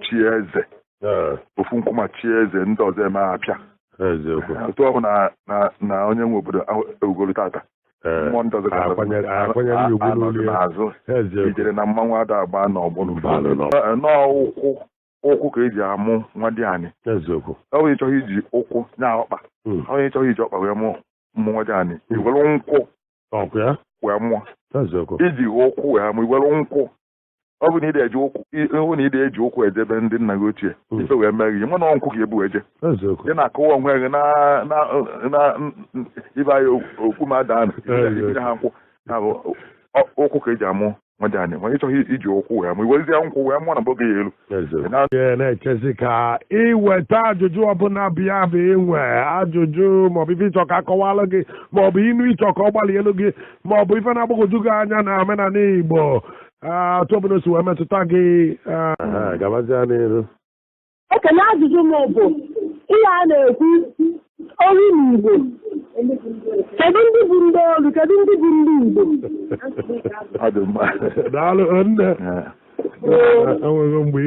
chi eze ofu nkwụma chi eze ndị ọzọ eme apịa otu ọhụ na onye nwe obodo ewugoro tata mmụọ ndị ọzọ n'azụ ijere na mmanwụ ada agba n'ọgbọ ụkwụ ka eji amụ nwa dị anyị onye chọghị iji ụkwụ nya ọkpa onye chọghị iji ọkpa wee mụọ nwa dị anyị iwere nkwụ wee mụọ iji ụkwụ wee amụ iwere nkwụ ọ bụ na ide eji ụkwụ ejebe ndị nna gị ochie ife wee mere gị mana nkwụ ka ebu eje ị na-akụwa onwe gị na ibe anyị okpu ma ada anụ inye ha nkwụ ụkwụ ka eji amụ nwadị anyị ma ị chọghị iji ụkwụ wee mụ iwerezie nkwụ wee mụọ na mbọ gị elu na-echezi ka iweta ajụjụ ọbụla bịa bụ inwe ajụjụ maọbụ ife ịchọ ka akọwalụ gị maọbụ inu ịchọ ka ọ gbalịelu gị maọbụ ife na-agbagwoju gị anya na omenala Igbo otu obodo si wee metụta gị gabazia n'iru. Ekene ajụjụ m bụ ihe a na-ekwu olu n'Igbo kedu ndị bụ ndị olu kedu ndị bụ ndị Igbo daalụ nne enweghị mgbe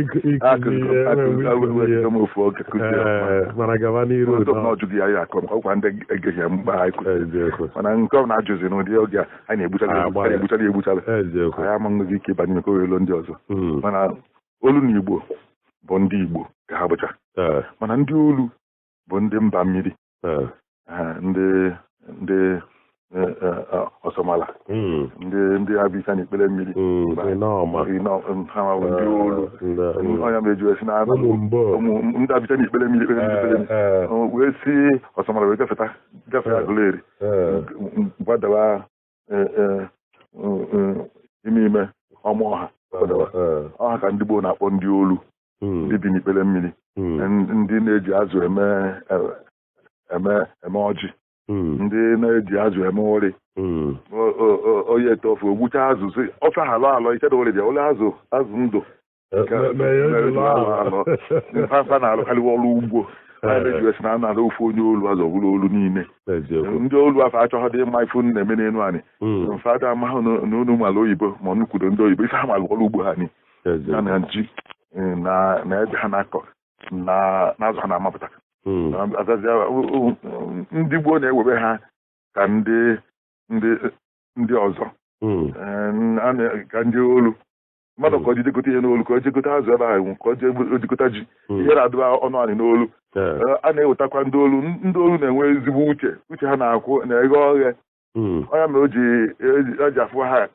mana gaba n'iru mana nke ọ na-ajụzi n'ụdị oge a na-egbuchara anyị amaghịzi ike ịbanye maka olu ndị ọzọ mana olu na Igbo bụ ndị Igbo ka ha bụcha mana ndị olu bụ ndị mba mmiri ndị ọsọmala ndị abịa n'ikpere mmiri onye meju esi na ndị abịa n'ikpere mmiri wee si ọsọmala wee gafee Aguleri gbadawa ime ọma ọha ka ndị gboo na-akpọ ndị olu ndị bi n'ikpere mmiri ndị na-eji azụ eme ọjị ndị na-eji azụ eme ori onye ete ofe ogbucha azụ si ofe alọ ike na ori bịa ole azụ ndụ mfa na-alụkarịwa ọrụ ugbo na-eji esi na anara ofe onye olu azụ ọbụla olu niile ndị olu afọ achọghị dị mma ife na-eme n'elu anyị mfada amahụ na unu mala oyibo ma ọnụkwudo ndị oyibo ife ha malụ ọrụ ugbo ha anyị ya na ji na ede ha na-akọ na azụ ha na-amapụta ndị gboo na-ewebe ha ka ndị ọzọ ka ndị olu mmadụ ka ọ jidekọta ihe n'olu ka ọ jekọta azụ ebe ahụ ka ọ jekọta ji ihe na-adụba ọnụ anyị n'olu a na-ewetakwa ndị olu na-enwe ezigbo uche ha na-akwụ na-eghe oghe onye mere o ji afụ ha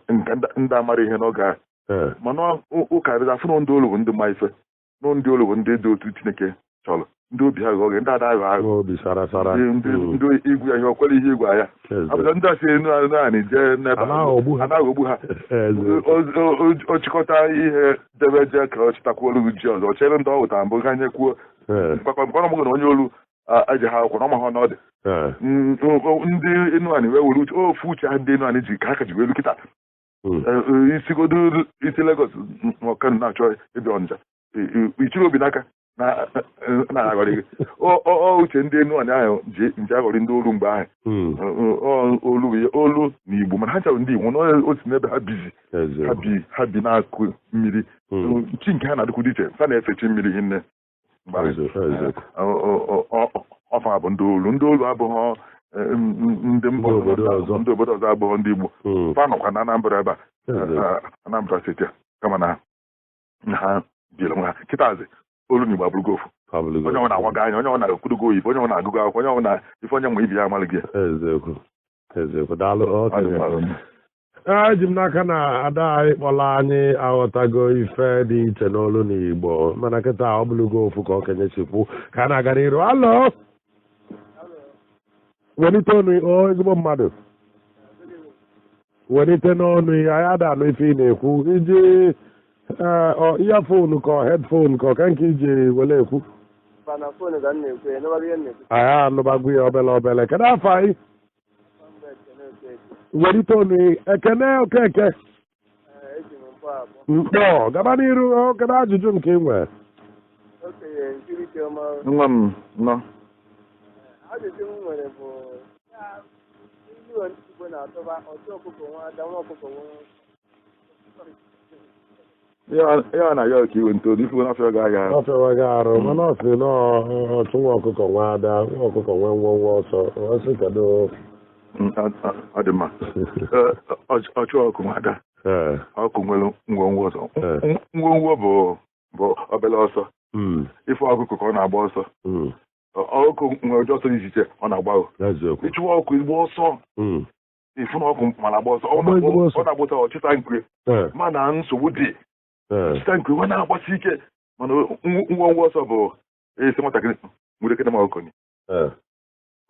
nke ndị amara ihe n'oge ahụ mana ụka rịza afụ na ndị olu bụ ndị mma ife na ndị olu bụ ndị dị otu Chineke chọrọ ndị obi ha ghe ndị ada aghọ ndị igwu ya ihe o kwere ihe igwe ya abụta ndị asị enu anyị jee n'ebe anaghị ogbu ha o chịkọta ihe debe jee ka ọ chịtakwa olu ji ọzọ ọ chere ndị ọ hụtara mbụ ga nye kwuo mkpakọ mgbe na onye olu eji ha akwụkwọ na ọma ha n'ọdị ndị enu anyị wee were uche ofu uche ha ndị enu anyị ji ka ha ka ji wee elu kịta isigodo isi Lagos ọkanu na-achọ ịbịa Ọnịcha ichiri obi n'aka na-aghọrị gị uche ndị enu anyị ahụ nje aghọrị ndị olu mgbe ahụ olu na Igbo mana ha chọrọ ndị Igbo o si n'ebe ha bi na-akụ mmiri chi nke ha na-adịkwu dị iche ha na-efechi mmiri hinne ọfa bụ ndị olu abụghị ndị obodo ọzọ abụghị ndị Igbo fa nọkwa na Anambra ebe a Anambra steeti kama na ha biri onwe ha kịtazi olu na Igbo abụrụgo ofu onye nwe na-agwaga anya onye nwe na-ekwudogo oyibo onye nwe na-agụgo akwụkwọ onye nwe na ife onye nwe ibi ya amalị gị eji m n'aka na ada anyị kpọrọ anyị aghọtago ife dị iche n'olu na Igbo mana kịta ọ bụlụgo ofu ka okenye chikwu ka a na-aga n'iru. Alo welite ọnụ ezigbo mmadụ welite n'ọnụ ya anyị ada anụ ife ị na-ekwu iji iya fonu ka hedfonu ka ọka nke iji wele ekwu anyị anụbago ya obele kedu afọ anyị welite ọnụ Ekene Okeke mkpọ gaba n'iru kedu ajụjụ nke ị nwere nwa m nọ ajụjụ m nwere bụ ilu Igbo na-atụba ọtụ ọkụkọ nwa ada nwa ọkụkọ nwa ya na ya ka iwe ntolu ifu n'afọ ga-aga ọ fịawa gị arụ mana ọ sị na ọchụ nwa ọkụkọ nwa ada nwa ọkụkọ nwee ngwongwo ọsọ ọ sị kedu ọ dị mma ọchụ ọkụ nwa ada ọkụ nwere ngwongwo ọsọ ngwongwo bụ obere ọsọ ife ọkụkọ ka ọ na-agba ọsọ ọkụ nwere ụdị ọsọ dị iche iche ọ na-agbago ịchụwa ọkụ ezigbo ọsọ ifu na ọkụ mana agba ọsọ ọ na-agbụta ọchịta nkwe mana nsogbu dị ọchịta nkwe nwe na-agbasi ike mana ngwongwo ọsọ bụ esi nwatakịrị nwere ekene ma ọkụkọ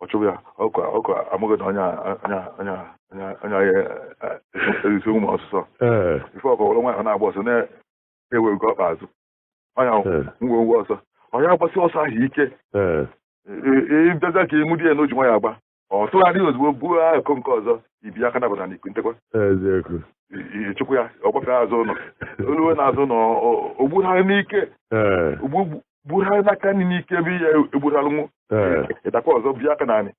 ọ chụrụ ya ọkụ amụghị na anya esi ụmụ ọsụsọ ife ọkụ were nwaanyị na-agba ọsọ na-ewe nke ọkpa azụ ọnya ngwongwo ọsọ onye agbasi ọsọ ahụ ike ịbịaza ka ịmụ di ya n'oji nwa ya agba ọ tụgharị ozugbo buo akụ nke ọzọ ibi aka nabata na ikwu ntekwa ịchụkwu ya ọ gbafere azụ ụlọ oluwe na azụ ụlọ ogbugharị n'ike ogbugharị n'aka nri n'ike ebe ihe egbugharịnwu ịtakwa ọzọ bịa aka naanị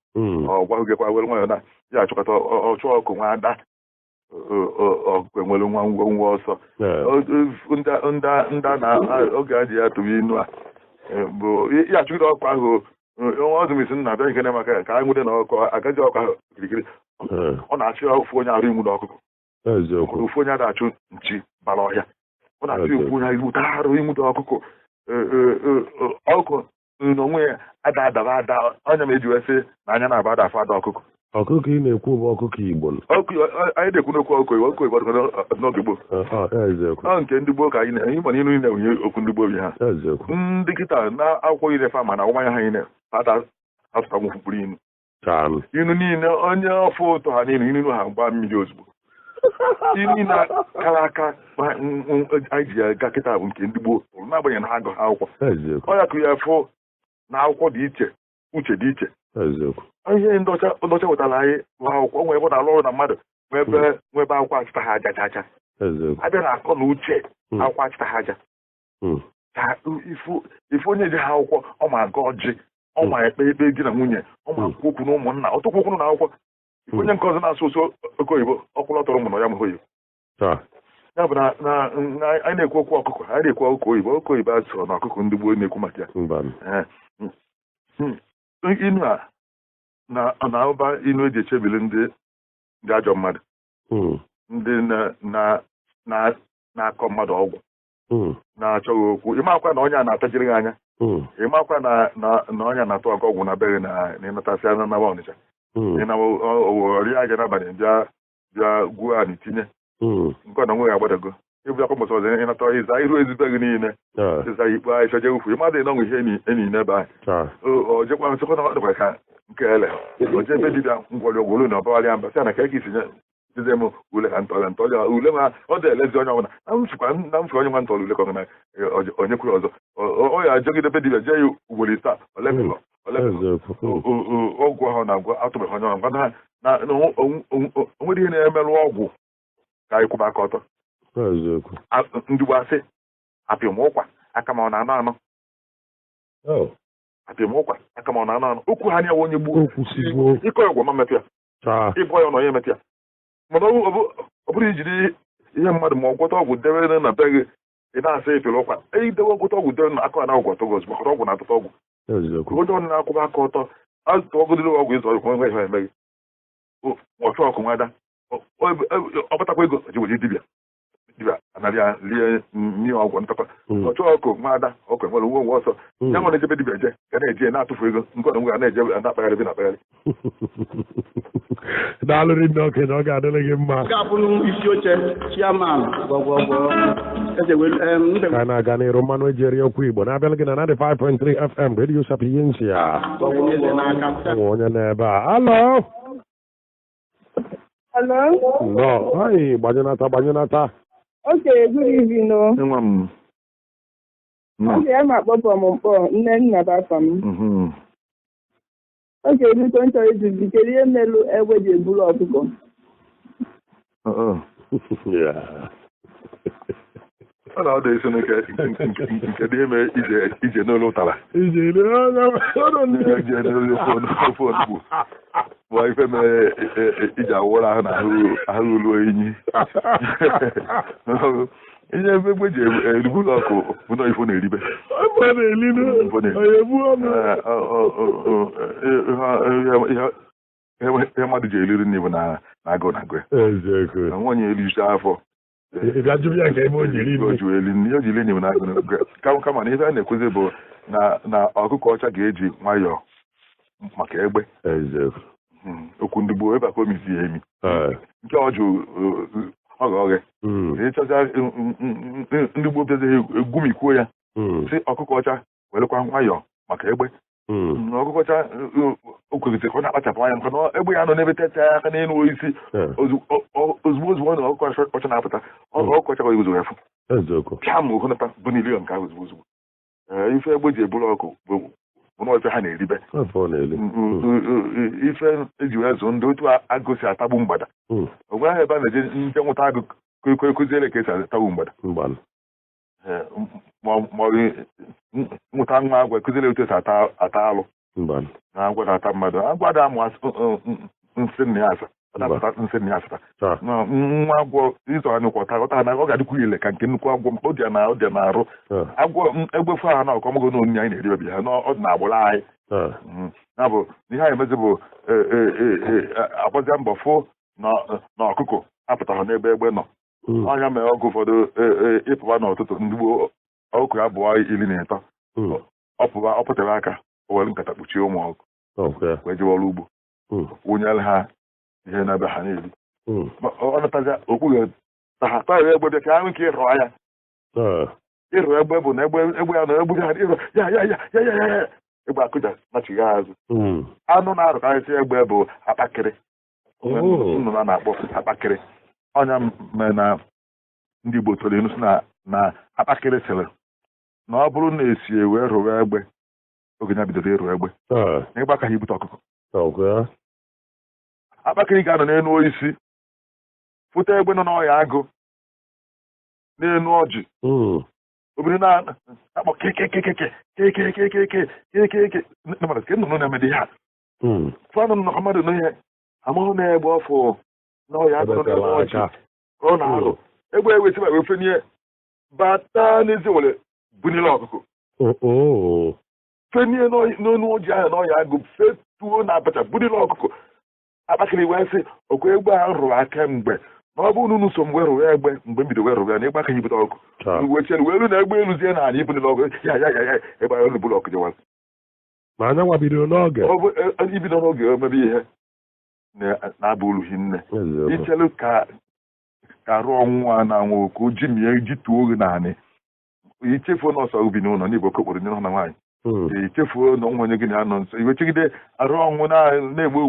ọ gwahụgekwa were nwayọ na ya achọkọta ọchụ ọkụ nwa ada ọkụ enwere nwa ngwongwo ọsọ ndị na oge a ji ya tụrụ inu a bụ ya achụgide ọkụ ahụ ọzụmisi nna abịa nkene maka ya ka a nwede na ọkụ agaghị ọkụ ahụ kirikiri ọ na-achụ ofu onye arụ imu n'ọkụkụ ofu onye ada achụ nchi bara ọhịa ọ na-achụ ofu onye igbute arụ imu ọkụkụ ọkụkụ n'onwe ya adaba ada onye ma eji wee sị na anya na-aba ada afọ ada ọkụkụ ọkụkọ ị na-ekwu bụ ọkụkọ Igbo anyị na-ekwu n'okwu ọkụkọ Igbo n'oge gboo ọ nke ndị gboo ka anyị na-enye ịma n'ihu na-enye okwu ndị gboo bi ha ndị kịta na akwụkwọ ire fa ma na ọnwa ya ha niile ada asụta nwụfụkpụrụ inu niile onye ọfụ ụtọ ha niile inu ha gbaa mmiri ozugbo inu na kara aka anyị ji ya ga kịta bụ nke ndị gboo n'agbanyeghị na ha agụ akwụkwọ ọ ya kụ ya fụ na akwụkwọ dị iche uche dị iche ihe ndị ọcha wetara anyị bụ akwụkwọ nwere ebe ọ na-alụ ọrụ na mmadụ nwebe akwụkwọ achịta ha aja chacha abịa na akọ na uche akwụkwọ achịta ha aja ife onye ji ha akwụkwọ ọ ma aga ọjị ọ ma ekpe ikpe di na nwunye ọ ma kwụ okwu na ụmụnna ọtụkwu okwu na akwụkwọ ife onye nke ọzọ na-asụ ụsụ oke oyibo ọkwụlọtọrọ ụmụ na ya mụhụ oyibo ya bụ na anyị na-ekwu okwu ọkụkọ anyị na-ekwu ọkụkọ oyibo asụsụ na ọkụkọ ndị gboo na-ekwu maka ya inu a na-ahụba inu eji echebili ndị ajọ mmadụ ndị na-akọ mmadụ ọgwụ na-achọghị okwu ịmakwa na onye a na-atajiri gị anya ịmakwa na onye na-atụ ọgụ ọgwụ na beghị na ịnatasị anya nawa Ọnịcha ori aja n'abalị bịa gwuo a itinye nke ọ na nwe ya agbadago ịbụ akwa mbọsị ọzọ ịnata ịza iru ezigbo gị niile ịza ikpe anyị chọje ufu ịmadụ ịnọnwe ihe enyi n'ebe anyị ojekwa nsịkwa na ọ dịkwa ka nke ele oje ebe dibịa ngwọrị ọgwụ olu na ọbawalị ya mba sị na ka eke isinye dize m ule ka ntọrị ule ma ọ dị elezi onye ọbụla na mfe onye nwa ntọrọ ule ka ọ na onye kwuru ọzọ ọ ya ajọgide ebe dibịa jee ya ugboro isaa olepụlọ ọgwụ ahụ na-agwa atụbeghị onye ọbụla ngwa na onwere ihe na-emerụ ọgwụ ka anyị kwụba aka ọtọ ndị Igbo asị apịm ụkwa aka ma ọ na-anọ anọ apịm ụkwa aka ma ọ na-anọ anọ okwu ha na-ewe onye gbuo ịkọ ya ọgwụ ma metụ ya ịbụ ya na onye metụ ya mana ọ bụrụ ijiri ihe mmadụ ma ọ gwọta ọgwụ debe na be gị ị na-asị ịpịrị ụkwa idewe gwọta ọgwụ debe na aka na ọgwụ ọtọ gị ozugbo ọgwụ na-atụta ọgwụ onye ọnụ na-akwụba aka ọtọ azụta ọgụdịrị ọgwụ ịzụ ọgwụ nwe ihe emeghị ọchụ ọkụ nwada ọ batakwa ego jiweji dibịa anarịa lie mmiri ọgwụ ntakwa ọchụ ọkụ nwada ọkụ enwere nwe nwe ọsọ ya nwere ejebe dibịa je ga na-eji na-atụfu ego nke ọdụ ga na-eje na-akpagharị ebe na-akpagharị daalụrị nne okenye ọ ga-adịrị gị mma ga-abụrụ isi oche chairman ka na-aga n'iru mmanụ eji eri okwu Igbo na-abịala gị na 95.3 FM Radio Sapiensia onye n'ebe a alo no anyị gbanyụnata Okay, good evening. Nwa m. Okay, I'm at Mkpọ, nne nna bafa m. Okay, biko nchọrọ izizi kedu ihe melu egbe ji eburu ọkụkọ? Ọ na-ọdụ isi nke dị eme ije n'ụlọ ụtara. Ije n'ụlọ ofe onugbu. Bụ ife mere iji awụrụ ahụ na ahụ ulu enyi. ihe ebe egbe ji eribu ụlọ ọkụ bụ na ifo na-eribe ihe mmadụ ji eriri n'ibu na agụ na agụ ya nwanyị ericha afọ o ji eri n'ibu na agụ na agụ kama na ihe a na-ekwuzi bụ na ọkụkọ ọcha ga-eji nwayọọ maka egbe okwu ndị gboo ebe akomizi ya emi nke ọjụ oghe ịchọcha ndị gboo bịazighị egumikwuo ya si ọkụkọ ọcha werekwa nwayọọ maka egbe ọkụkọ ọcha okwegịsị ka ọ na-akpachapụ anya maka na egbe ya nọ n'ebe tete ya aka n'elu osisi ozugbo na ọkụkọ ọcha na-apụta ọkụkọ ọcha ga eguzo efu pịa ma ohụnata bụ n'ili nke ahụ ozugbo ife egbe ji eburu ọkụ bụ n'ife ha na-eribe ife eji wee zụ ndị otu agụ si atagbu mgbada ogwe ahụ ebe a na-eje nje nwụta agụ kụziere ka esi atagbu mgbada maọbụ nwụta nwa agwa kụziere otu esi ata alụ na agwa na-ata mmadụ agwa da amụ nsị nna ya asa nsị nna ya asata nwa agwọ ịzọ ha n'ụkwọta ọta na ọ ga-adịkwu ile ka nke nnukwu agwọ ọ dị na-arụ agwọ egbefu aha na ọkọmọgo na onyinye anyị na-eribebi ha ọ dị na-agbụrụ anyị ya bụ ihe anyị emezi bụ agbazia mbọ fụ na ọkụkọ apụtara n'ebe egbe nọ ọnya mere ọgụ ụfọdụ ịpụba n'ụtụtụ ndị gboo ọkụkọ ya bụọ 13 ọ pụtara aka o were nkata kpuchie ụmụ ọkụ wee jewe ọrụ ugbo wụnyere ha ihe na-ebe ha na-eri ọ natazia okpughe ta ha tara egbe bịa ka ha nwee ike ịrụọ ya ịrụ egbe bụ na egbe ya na egbu ha ịrụ ya egbe akụja nachighi azụ anụ na-arụkarịsị egbe bụ akpakịrị nnụnụ a na-akpọ akpakịrị ọnya mere na ndị Igbo toro inu si na akpakịrị sịrị na ọ bụrụ na esi wee rụwa egbe oge ya bidoro ịrụ egbe na ịgba aka ha ibute ọkụkọ akpakịrị ga-anọ n'elu osisi fụta egbe nọ n'ọya agụ n'elu ọjị obìnrin na-akpọ kekekekeke nnụnụ na-emede ha fụanụ nnọkọ mmadụ n'ihe amahụ na-egbe ọfụ n'ọya agụ n'elu ọjị ka ọ na-alụ egbe ewesiba wefe n'ihe bata n'ezi were bunile ọkụkọ fenie n'onu ọjị ahụ n'ọya agụ fetuo na abacha bunile ọkụkọ akpakịrị wee sị okwe egbe ahụ rụrụ aka mgbe na ọ bụrụ na so mgbe rụrụ egbe mgbe m bido wee rụrụ ya na ịgba aka ibute ọkụ wechie wee ru na egbe eluzie na anyị ibunile ọkụ ya ebe ahụ bụrụ ọkụ jewa ma anyanwa bidoro n'oge ibido n'oge omebe ihe na-aba uru hinne ichelu ka arụ ọnwụnwa na anwụ ka o ji mie ji tuo oge na anị ichefuo n'ọsọ ubi n'ụlọ n'Igbo okokporo nye na nwaanyị ichefuo na onwe onye gị na-anọ nso iwechigide arụ ọnwụ na-egbu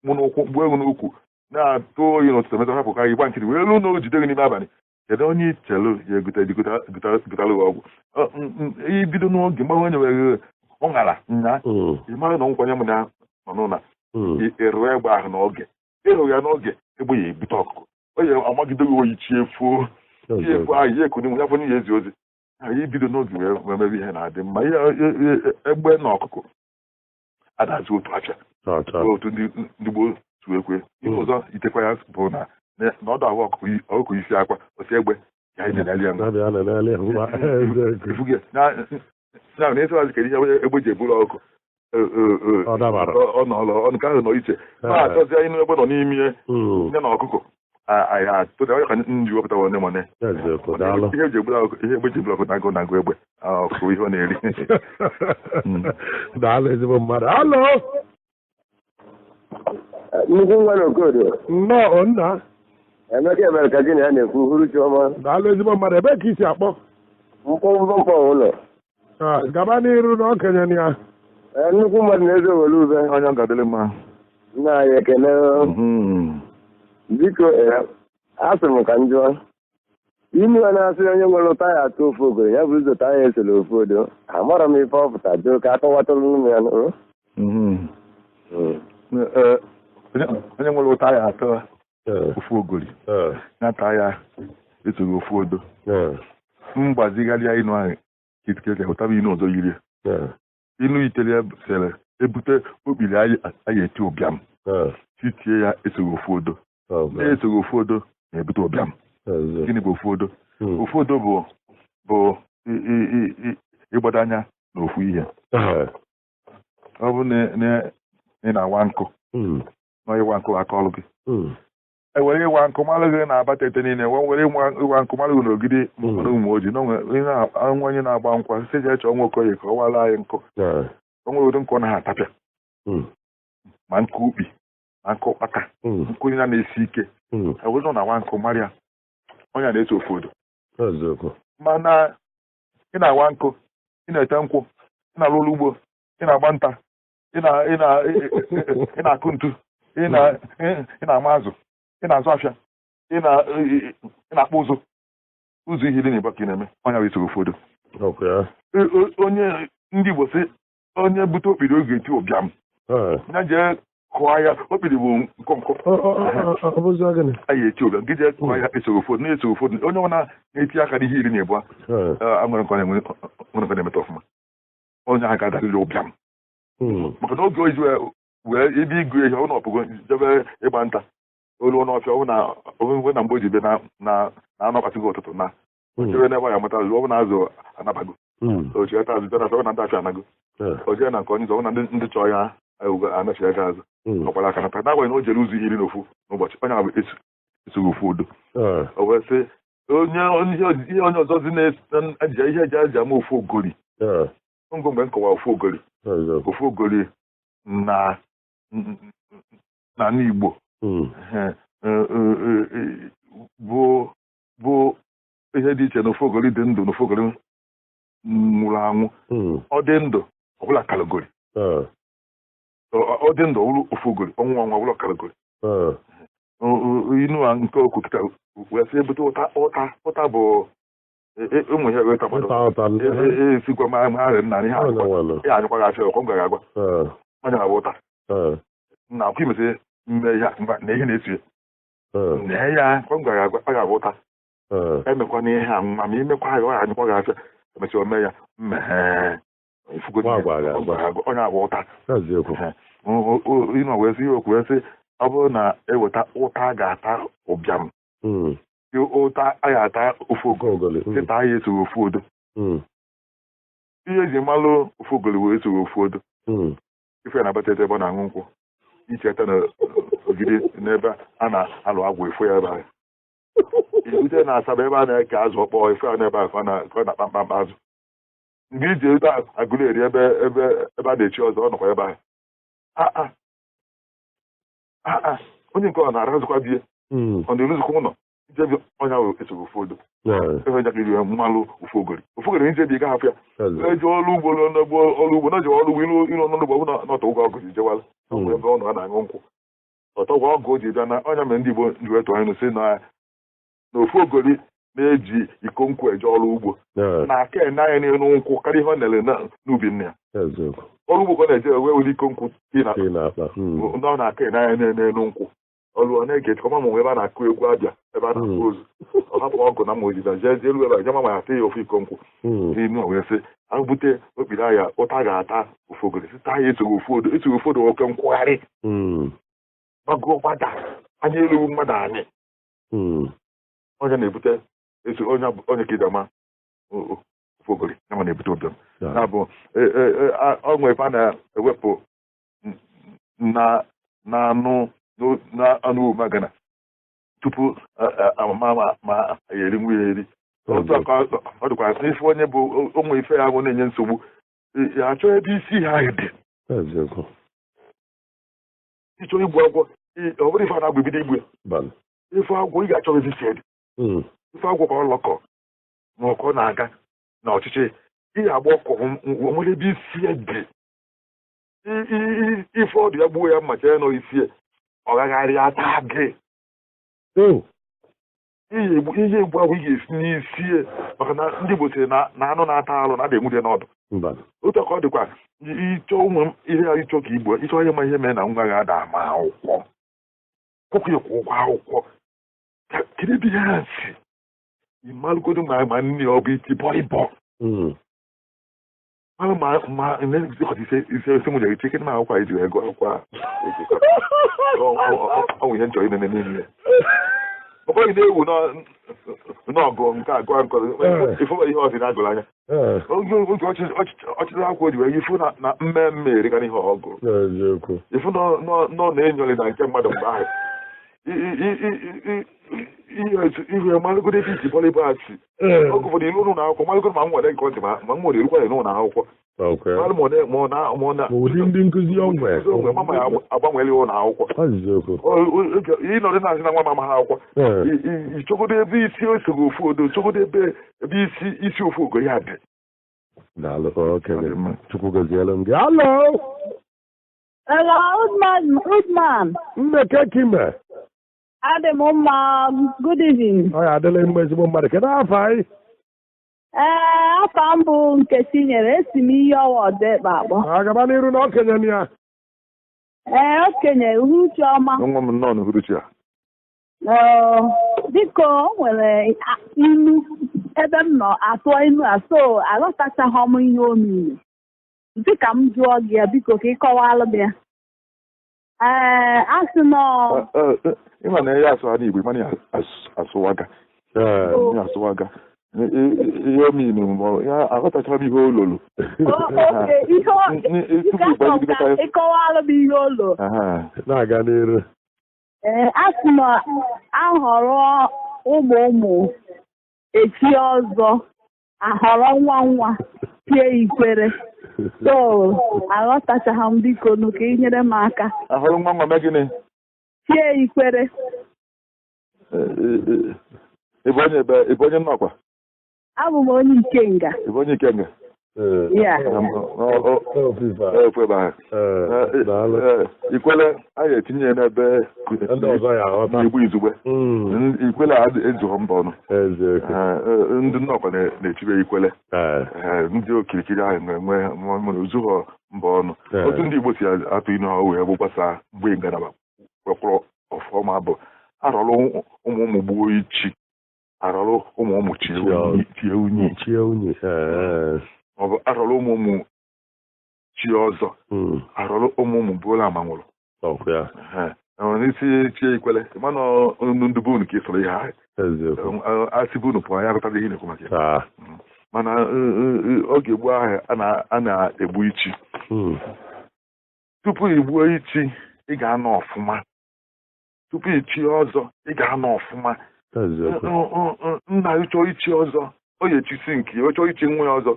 mụ n'ụkwụ gbuo egwu n'ukwu na-atụ oyi n'ụtụtụ metụ hapụ ka ịgba nkiri wee ruo na o jide gị n'ime abalị kedu onye ichelu ya gotalụ ọgwụ ibido n'oge mgbe onye were ọṅara nya ịmara na nkwanye m na nọ n'ụlọ ịrụ egbe ahụ n'oge ịrụ ya n'oge egbe ya ebute ọkụkọ onye amagide gị oyi chiefuo ahụ ya ekuni ya fọnye ya ezi ozi anyị bido n'oge wee mebe ihe na-adị mma ihe egbe na ọkụkọ adazi otu acha otu ndị gboo tu ekwe ihe ọzọ itekwa ya bụ na ọdụ ahụ ọkụkọ isi akwa osi egbe ya anyị na-ele ya na esewazi kedu ihe egbe ji eburu ọkụ ọ nke ahụ nọ iche na-achọzi anyị n'egbe nọ n'ime ihe na ọkụkọ anyị atụta onye ka nji wepụta onye mone ihe eji egburu ọkụ ihe egbe ji eburu ọkụ na-agụ egbe ọkụ ihe ọ na-eri daalụ ezigbo mmadụ alo nnukwu nwa na okodo nnọọ nna Emeka ebere ka gị na ya na-ekwu huru chiọma daalụ ezigbo mmadụ ebe ka isi akpọ mkpọmkpọ ụlọ gaba n'iru na okenye na ya nnukwu mmadụ na-eze owere ube onye ga-adịrị mma nna anyị ekele biko asị m ka m jụọ inu ya na-asị onye nwere ụta ya atụ ofu ogoro ya bụ ụzọ taya esoro ofu odo amara m ife ọpụta jụọ ka akọwatụrụ n'ụmụ ya onye nwere ụta ya atọ ofu ogori na-ata ya esoghị ofu odo mgbazigharịa inu ahụ kitikete hụtara inu ọzọ yiri inu itere sere ebute okpiri anyị eti ụbịam titie ya esoghị ofu odo na-esoghị ofu odo na-ebute ụbịam gịnị bụ ofu odo ụfọdụ bụ ịgbado anya n'ofu ihe ọ bụ na ị na-awa nkụ na ịwa nkụ aka ọrụ gị ewere ịwa nkụ malụ gị na-abata ete niile were ịwa nkụ malụ gị n'ogidi mmadụ ụmụ ojii nwa onye na-agba nkwa site je chọọ nwa okoye ka ọ wara anyị nkụ o nwere ụdị nkụ na ha atapịa ma nkụ ukpi ma nkụ ụkpaka nkụ ya na-esi ike ewere na awa nkụ marịa onye na-eso ofodo mana ị na-awa nkụ ị na-ete nkwụ ị na-arụ ọrụ ugbo ị na-agba nta ị na-akụ ntu ị na-ama azụ ị na-azụ afịa ị na-akpụ ụzọ ihe dị n'Igbo ka ị na-eme onye bụ isoro ụfọdụ onye ndị Igbo sị onye bute okpiri oge eti ụbịam ya jee kụọ ya okpiri bụ nkọnkọ anyị eti ụbịam gị jee kụọ ya esoro ụfọdụ na-esoro ụfọdụ onye ọbụla na-eti aka n'ihe iri na ịbụa nwere nke na-emeta ọfụma onye ahụ ga-adarịrị ụbịam maka na oge oji wee ebe igụ ihe ọ na-ọpụgo jebe ịgba nta olu n'ọfịa ọbụ na mgbe o ji bịa na-anọkpasịgo ụtụtụ na ochere n'ebe ya mata azụ ọ bụ na azụ anabago ocheta azụ bịa na ndị afịa anago ojee na nke onye ụzọ ọ na ndị chọọ ya anachi ego azụ ọkwara aka nata na-agbanyeghị na o jere ụzọ iri n'ofu n'ụbọchị onye ahụ esoghị ofu odo o wee sị ihe onye ọzọ na-eji ihe eji aja ama ofu ogori ngo mgbe m kọwara ofu ogori na n'Igbo bụ ihe dị iche na ofu ogori dị ndụ na ofu ogori nwụrụ anwụ ọ dị ndụ ọbụla kalogori ọ dị ndụ ọbụrụ ofu ogori ọnwụ ọnwa ọbụla kalogori inu nke okwu kịta wee sị ebute ụta bụ ụmụ ihe weta esikwa ma ahụ nna ihe anyụkwaghị afịa ọkọ m gara agwa onye na-abụ ụta na akwụ imesi mme ya na ihe na-esi nee ya kwa m gara agwa ọ ga-abụ ụta emekwa n'ihe a ma imekwa ya ọ anyụkwaghị afịa emesi ome ya mmee onye abụ ụta ịnọ wee sị ihe okwu wee sị ọ bụrụ na eweta ụta ga-ata ụbịam ụta a ga-ata ofu ogoli sịta anyị esoro ofu odo ihe eji malụ ofu ogoli wee esoro ofu odo ife na-abata ebe ọ na-aṅụ nkwụ icheta na ogidi n'ebe a na-alụ agwụ efu ya ebe ahụ ibute na Asaba ebe a na-eke azụ ọkpọ efu ya n'ebe ahụ ọ na-akpa mkpamkpa azụ mgbe iji ute agụleri ebe a na-echi ọzọ ọ nọkwa ebe ahụ onye nke ọ na-arazụkwa bie ọ na-eruzikwa ụlọ ijebi ọnya esoro ofu odo ebe njakịrị mmalụ ofu ogori ijebi ga hapụ ya eji ọrụ ugbo ọrụ ugbo na ji ọrụ ugbo ilu ọnụ ugbo n'ọtọ ụgwọ ọgụ ji jewala ebe ọ nọ a na-aṅụ nkwụ ọtọgwọ ọgụ o ji bịa na ọnya mere ndị Igbo ji wetụ anyị si na ofu ogori na-eji iko nkwụ eje ọrụ ugbo na aka ene anya n'elu nkwụ karịa ihe ọ na-ele n'ubi nne ya ọrụ ugbo ka ọ na-eje wee were iko nkwụ ndị ọ na-aka ene anya n'elu nkwụ ọrụ ọ na-ege chikọma ma ebe a na-akụ egwu abịa ebe a na-akụ ozu ọ hapụ ọgụ na mma ojida jee elu ebe a jema ma ya ata ya ofu iko nkwụ n'inu wee sị abute okpiri ahịa ụta ga-ata ofu ogori site ahịa esoro ofu odo oke nkwụgharị gbago gbada anya elu mmadụ anyị onye na-ebute onye ka ịdama ofu ogori nama na-ebute ụbịam na-abụ ọnwa ebe a na-ewepụ na anụ omagana tupu amama ma eri nwa ya eri ọ dịkwa n'ife onye bụ ụmụ ife ya bụ na-enye nsogbu achọ ebe isi ha dị ịchọ igbu agwọ ọ bụrụ ife a na-agba ebido igbu ife agwọ ị ga-achọ ezi si dị ife agwọ ka ọ lọkọ ma ọkọ na-aga na ọchịchị ị ga-agba ọkọ nwere ebe isi dị ife ọdụ ya gbuo ya mmacha ya nọ isi ọ gagharị ata gị ihe egbu agwụ ị ga-esi n'isi maka na ndị Igbo sịrị na anụ na-ata alụ na-ada enwude n'ọdụ otu ka ọ dịkwa ịchọ ụmụ ihe ya ịchọ ka Igbo ịchọ ihe ma ihe mee na nwa ga-ada ama akwụkwọ kwụkwụ ịkwụ ụgwọ akwụkwọ kedu ebe ya nsi ịmalụgodo ma nne ọ bụ iti bọịbọ ma ise mụ jere chike na akwụkwọ iji ego akwụkwọ ọnwụ ihe nchọ ine n'ime ọ bụghị na-ewu n'ọgụ nke agụ nkọrọ ifu ihe ọdị na-agụrụ anya oge ọchịchị akwụkwọ ji wee ifu na mmemme erika n'ihe ọgụ ifu nọ na-enyoli na nke mmadụ mgbe ahụ ihe malụgodo ebe iji bọla ebe asị oge ụfọdụ ilu ụlọ akwụkwọ malụgodo ma m nwere nke ọdị ma m nwere erukwa n'ụlọ akwụkwọ ụdị ndị nkụzi onwe mama ya agbanwere ụlọ akwụkwọ ịnọdụ na-asị na nwa mama ha akwụkwọ ichogodo ebe isi osogo ofu odo chogodo ebe isi ofu ogo ya dị Chukwu goziere m gị. Hello. Good man. Mmeke Kime. Adị m mma. Good evening. Ọ ya adịla mma ezigbo mmadụ. Kedu afọ anyị? Afọ m bụ Nkechi nyere. Esi m iyi ọwa ọdịkpa akpọ. Agaba n'iru na okenye m ya. Okenye uhuruchi ọma. nwa m nnọọ n'uhuruchi a. Biko o nwere ilu ebe m nọ atụ ilu a so aghọtachaghị m ihe o mere. Dịka m jụọ gị ya biko ka ị kọwalụ m ya. Asị nọ. Ịma na ya asụ ha n'Igbo mana ya asụwaga. Ya asụwaga. Ihe o mere mbọ ya aghọtachaghị m ihe ololo. Ịkọwalụ m ihe olo. Na-aga n'iru. Asị m ahọrọ ụmụ echi ọzọ ahọrọ nwa pie ikwere so aghọtachaghị m biko nụ ka ị nyere m aka. Ahọrọ nwa mee gịnị? Pie ikwere. Ị bụ onye nnọkwa? Abụ m onye Ikenga. Ị bụ onye Ikenga? Ikwele anyị etinye ya n'ebe igbu izugbe ikwele ezughọ mba ọnụ ndị nnọkwa na-echibe ikwele ndị okirikiri ahụ na-enwe ozughọ mba ọnụ otu ndị Igbo si atụ inu ha wee bụ gbasa mgbe ngalaba kpọkpọrọ ọfọma bụ arọrụ ụmụ gbuo ichi arọrụ ụmụ tie unyi ọ bụ arọrụ ụmụ chi ọzọ arọrụ ụmụ bụla amanwụrụ n'isi chie ikwele mana ndị bụ unu ka ịsọrọ ihe ahụ asị bụ unu pụọ ya rụtara ihe na-ekwu maka ya mana oge gboo ahụ a na-egbu ichi tupu igbuo ichi ị ga-anọ ọfụma tupu ichi ọzọ ị ga-anọ ọfụma nna gị chọọ ichi ọzọ o ga-echisi nke ya, o chọọ ichi nwa ya ọzọ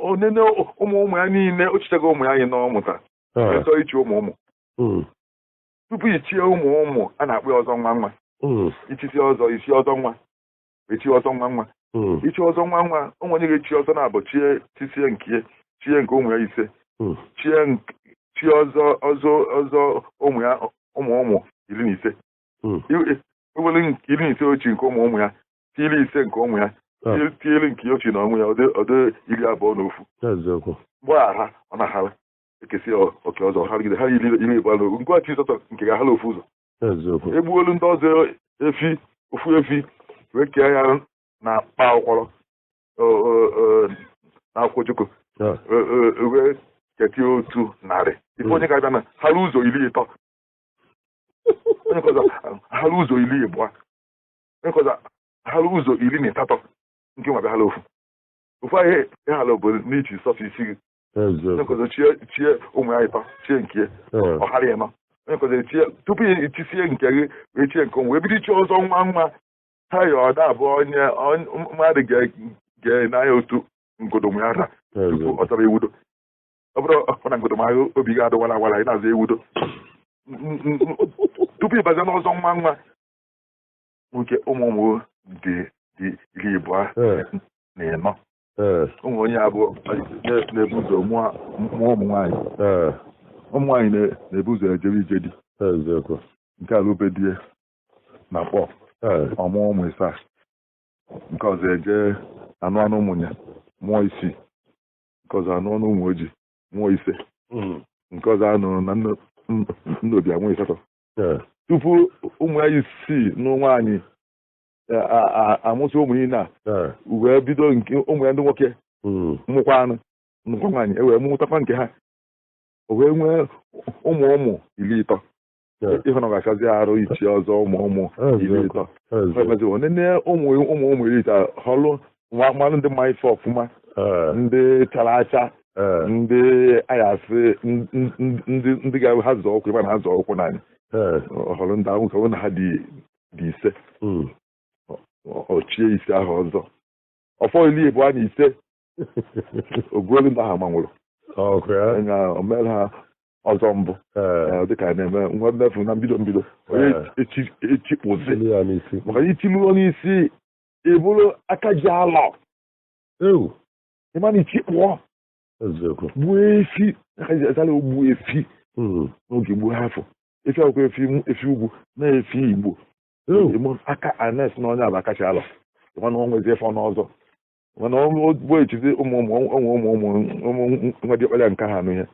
onene ụmụ ya niile o chichago ụmụ ya anyị n'ọmụta chọọ ichi ụmụ tupu ichie ụmụ a na-akpọ ọzọ nwa ichisi ọzọ isi ọzọ nwa echi ọzọ nwa ichi ọzọ nwa ụmụ onye ga-echi ọzọ na-abụ chisie chie nke ụmụ ya ise chi ọzọ ụmụ ya ụmụ 15 ewere nke 15 ochi nke ụmụ ya tiili ise nke ụmụ ya tiili nke ochi na ụmụ ya ọdị 21 mgbaghara ọ na-ahara ekesi oke ọzọ harigide ha iri ịbụ n'ogu nke ọchị sọtọ nke ga-ahala ofu ụzọ egbuolu ndị ọzọ ofu efi wee kee ya na mkpa ụkwọrọ na akwụkwọ chukwu wee ketie otu narị ife onye ga-abịa na hala ụzọ 30 onye kọzọ hala ụzọ 20 onye kọzọ hala ụzọ 18 nke nwa bịa hala ofu ahịa ịhala obodo n'ichi sọsọ isi gị onye kọzọ chie ụmụ ya 3 chie nke ọhara ya nọ onye kọzọ chie tupu itisie nke gị wee chie nke ụmụ wee bido ichi ọzọ nwa ha ya ọda abụọ onye mmadụ ga-enanya otu ngodomu ya taa tupu ọ chọrọ ewudo ọ bụrụ ọ na ngodomu ahụ obi ga-adụ wala ị na-azụ ewudo tupu ịbazie n'ọzọ nwa nke ụmụ dị 20 na 4 ụmụ onye abụọ na-ebu ụzọ mụọ ụmụ nwaanyị ụmụ nwaanyị na-ebu ụzọ ejebe ije di nke alụbe die na kpọ ọmụọ ụmụ 7 nke ọzọ eje anụ ụmụ ya mụọ 6 nke ọzọ anụ ụmụ ojii mụọ 5 nke ọzọ anụrụ na nnobi anwụ 8 tupu ụmụ ya 6 n'ụmụ anyị amụsị ụmụ niile a wee bido nke ụmụ ya ndị nwoke mmụkwa anụ nnukwu nwaanyị ewee mụtakwa nke ha o wee nwee ụmụ 30 ịhụ na ọ ga-akazi arụ ichi ọzọ ụmụ iri ịtọ onene ụmụ iri ịtọ họlụ mmanụ ndị mma ife ọfụma ndị chara acha ndị ayasị ndị ga ha zọọ ụkwụ ebe na ha zọọ ụkwụ n'anya họrọ ndị ahụ ka na ha dị ise ochie ise ahụ ọzọ ọfọ iri abụọ na ise ogbuolu ndị ahụ manwụrụ omere ha ọzọ mbụ dịka na-eme nwa mmefu na mbido onye echikpụzi maka ichiluo n'isi eburu aka ji alọ ịma na ichikpụọ gbuo efi akazala ogbuo efi n'oge gbuo afọ efi akwụkwọ efi ugwu na efi igbo aka anes na onye abụ akacha alọ ịma na ọ nwezi efe ọnụ ọzọ mana ogbo echizi ụmụ nwa diọkpara nke ha nụ ihe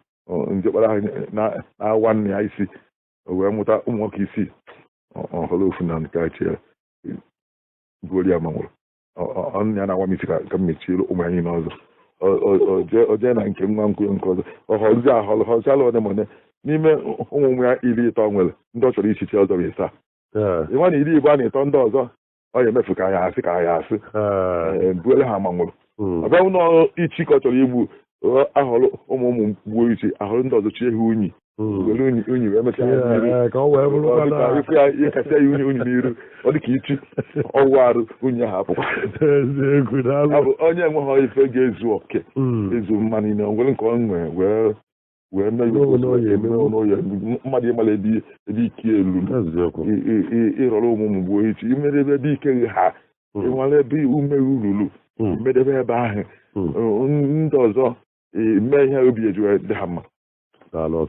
njekpara ha na nwanne ya isi wee mụta ụmụ nwoke isii ọhụrụ ofu na nke achị ya buori ya manwụrụ ọnụ ya na-awa m isi ka m mechiere ụmụ anyị n'ọzọ oje na nke nwa nkwe nke ọzọ ọhọzi ahọlụ họziala one mone n'ime ụmụ ya iri ịtọ nwere ndị ọ chọrọ ichichi ọzọ bụ ịsaa ịma na iri igbo a na-eto ndị ọzọ ọ ya emefu ka ya asị buere ha manwụrụ ọ bịanwụ na ichi ka ọ chọrọ igbu ahọrọ ụmụ gbuo ichi ahọrọ ndị ọzọ chie ha unyi were unyi wee mechaa ya kasịa ya unyi n'iru ọ dị ka ichi ọwụ arụ unyi ahụ apụkwa onye enweghị ife ga-ezu oke ezu mma niile nwere nke ọ nwee wee mee n'oye mmadụ ịmara ebe ike elu ịrọrọ ụmụmụ gbuo ichi imere ebe ike ha ịnwere ebe ume rurulu medebe ebe ahụ ndị ọzọ mee ihe obi eji dị ha mma. Hello.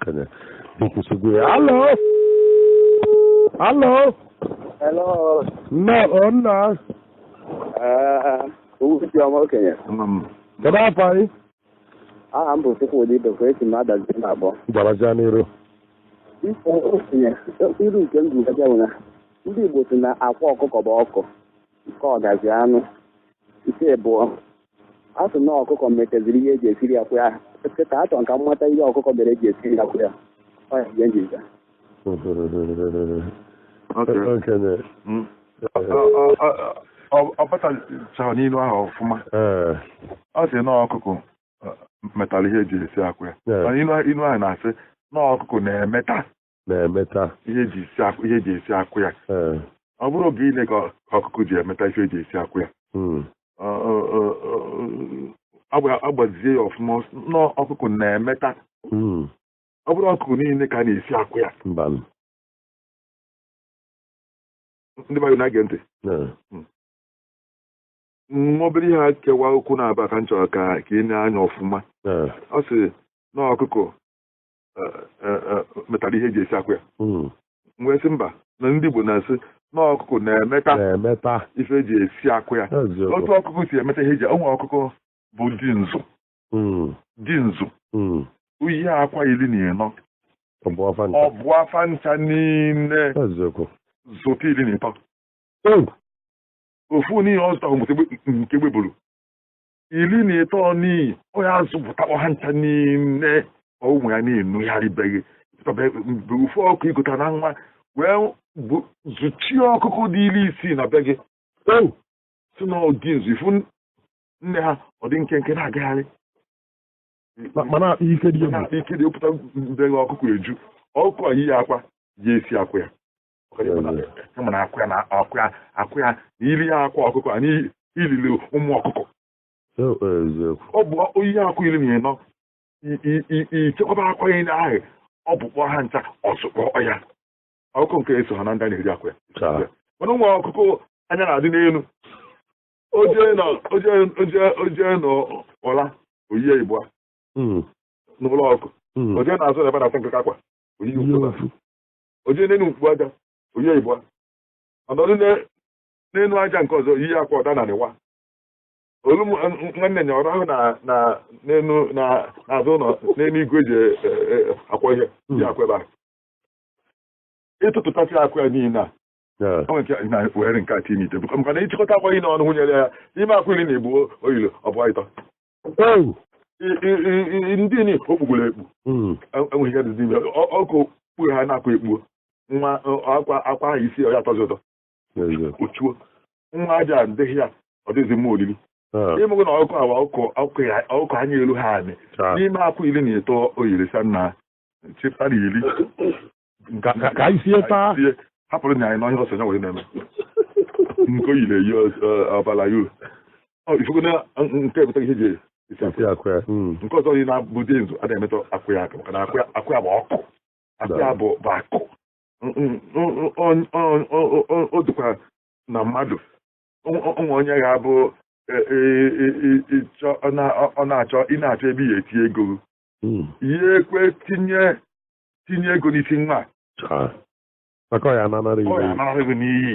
Hello. Nna. Uche ọma okenye. Kedu afọ anyị? Aha m bụ Chukwudi Ibekwe, esi m adazi na abụọ. Gbaraja n'iru. Okenye, iru nke m ji gaja bụ na ndị Igbo si na akwa ọkụkọ bụ ọkụ, nke ọgazi anụ, ise abụọ. A sị na ọkụkọ meteziri ihe eji esiri akwa ya. Ka achọ nka mmata ihe ọkụkọ mere eji esiri akwa ya. Ọ ya ihe njiza. Okenye. Ọ batachaghị n'ilu ahụ ọfụma. Ọ sị na ọkụkọ metara ihe eji esi akwa ya. Inu ahụ na-asị na ọkụkọ na-emeta ihe eji esi akwa ya. Ọ bụrụ oge ile ka ọkụkọ ji emeta ihe eji esi akwa ya. Agbazie ya ọfụma na ọkụkọ na-emeta. Ọ bụrụ ọkụkọ niile ka a na-esi akwa ya. Ndị mmadụ na-ege ntị. Obere ihe kewa okwu na-aba ka m chọrọ ka ị na-anya ọfụma. Ọ sị na ọkụkọ metara ihe eji esi akwa ya. Wee sị mba na ndị Igbo na-asị na ọkụkọ na-emeta ife eji esi akwa ya. Otu ọkụkọ si emeta ihe eji ụmụ ọkụkọ bụ dị nzu uyi akwa 14 ọ bụ afa ncha niile zote 13 ofu n'ihe ọ zụtara mụta nke gbeburu 13 n'ihi onye azụpụta ha ncha niile ụmụ ya na-enugharịbeghị ofu ọkụ igota na nwa wee zụchie ọkụkọ dị 60 na be gị si na ọdị nzu ifu nne ha ọ dị nkenke na-agagharị mana ike dị opụta mbe ọkụkọ eju ọkụkọ yi ya akwa ya esi akwa ya mana akwa ya na iri ya akwa ọkụkọ anyị ilili ụmụ ọkụkọ ọ bụ oyi akwa 14 ichekwaba akwa ya ahụ ọ bụ kpọọ ha ncha ọzụkpọ ya ọkụkọ nke eso ha na ndị a na-eri akwa ya mana ụmụ ọkụkọ anya na-adị n'elu oje n'ọla oyiye igbo n'ụlọ ọkụ oje na-azụ ebe na-ata nkaka akwa oje n'elu mkpu aja oyiye igbo ọnọdụ n'elu aja nke ọzọ oyiye akwa ọda narịwa olu nwanne nya ọrụ ahụ na n'azụ ụlọ n'elu igwe eji akwa ihe ji akwa ebe ahụ ịtụtụtasị akwa ya niile a na-were nke a tinye ite maka na ịchịkọta akwa ihe n'ọnụ nwunyere ya n'ime akwa iri na-egbu oyilo ọ bụ ịtọ ndị ni okpugburu ekpu enweghị ihe dịzi ime ọkụ kpuo ha na-akwa ekpuo nwa akwa ahụ isi ọ ya atọzi ụtọ ochuo nwa aja adịghị ya ọ dịghịzi mma olili ịmụgụ na ọkụ anya elu ha anị n'ime akwụ 13 o yiri sa na chipta na iri ka isie taa hapụrụ nya anyị n'ọhịa ọsọ ya were na-eme nke o yiri eyi ọbala yo ifugo na nke ebụta ihe ji isi akwa nke ọzọ dị na bụ denzu a na-emetọ akwụ ya aka maka na akwụ ya bụ ọkụ akwụ ya bụ akụ o dịkwa na mmadụ ụmụ onye ga-abụ ọ na-achọ ị na-achọ ebe ya eti ego ihe ekwe tinye ego n'isi nwa maka ya anara ego n'iyi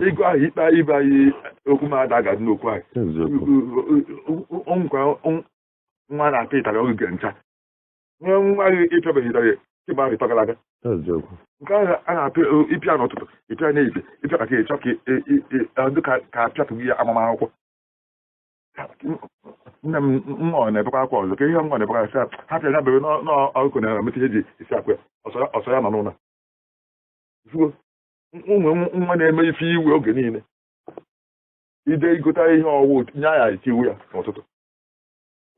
ego ahụ ikpe ibe anyị okwu mada agadi n'okwu anyị nwa na-apịa ịtarị oge ncha nwee nwa gị ịpịabeghị ịtarị ịgba rịtọ gara aga nke ahụ a na-apịa ịpịa n'ụtụtụ ịpịa n'ehihie ịpịa ka ịchọ ka apịapụghị ya amamakwụkwọ nne m nwa na-ebekwa akwa ọzọ ka ihe nwa na-ebekwa asa ha pịa ya bere n'ọkụkọ na-emeta ihe ji esi akwa ya ọsọ ya nọ n'ụlọ ụmụ nwa na-eme ife iwe oge niile ide igote ihe ọwụ nye ya ike iwu ya n'ụtụtụ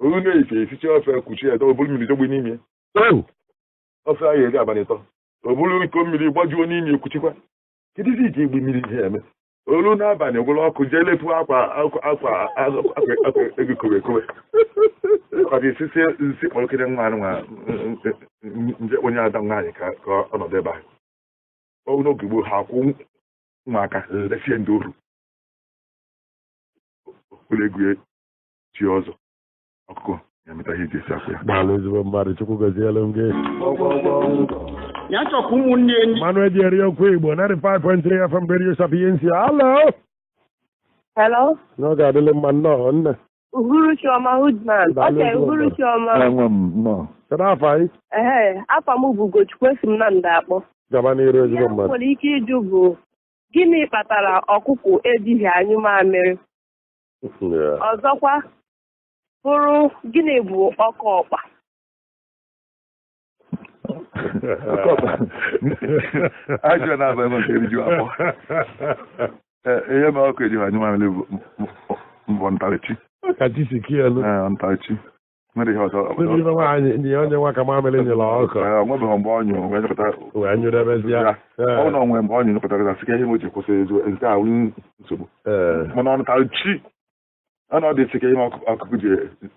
oru na-efe esicha ofe kuchi ya oburu mmiri dogbe n'ime ofe ahụ eri abalị 3 oburu iko mmiri gbajuo n'ime ekuchikwa kedu isi ike igbu mmiri ihe eme olu n'abalị gwụrụ ọkụ jee lepu akwa ego kowe ọkọdị isisi nsi kpọrọkere nwa nwa nje onye ada nwaanyị ka ọnọdụ ebe ahụ ọ n'oge gboo ha akwụ ụmụaka lesie ndị oru ụlọ egwu chi ọzọ ọkụkọ na-emeta ihe eji esi akwa ya gbalụ ezigbo mmadụ chukwu gozielu m gị ya chọkwa ụmụnne enyi mmanụ eji eri okwu Igbo 95.3 FM Radio Sapiensia. Hello n'oge adịlị mma nnọọ nne Uhuruchi ọma Hoodman. Uhuruchi ọma. Kedu afọ anyị? Afọ m bụ Ugochukwu esi m na ndị akpọ. Gaba n'iru ezigbo mmadụ. Nwere ike ịjụ bụ gịnị kpatara ọkụkọ ejighị anyụ mamịrị? Ọzọkwa bụrụ gịnị bụ ọkụ ọkpa? Ajọ na-aba ebe nke eriju afọ. Ihe ma ọkụ ejighị anyụ mamịrị bụ mbọ ntarịchi. Kachi si kielu. Ntarịchi. Nwere ihe ọzọ. Ndị nwaanyị onye nwa ka mamịrị nyere ọkụ. Nwebeghị mgbe ọ nyụrụ wee nyepụta. Wee nyụrebezia. Ọ na onwe mgbe ọ nyụpụtara sị ka ihe o ji kwụsị ezu nke a nwụ nsogbu. Mana ọ ntarịchi. Ọnọdụ isi ka ihe ọkụkụ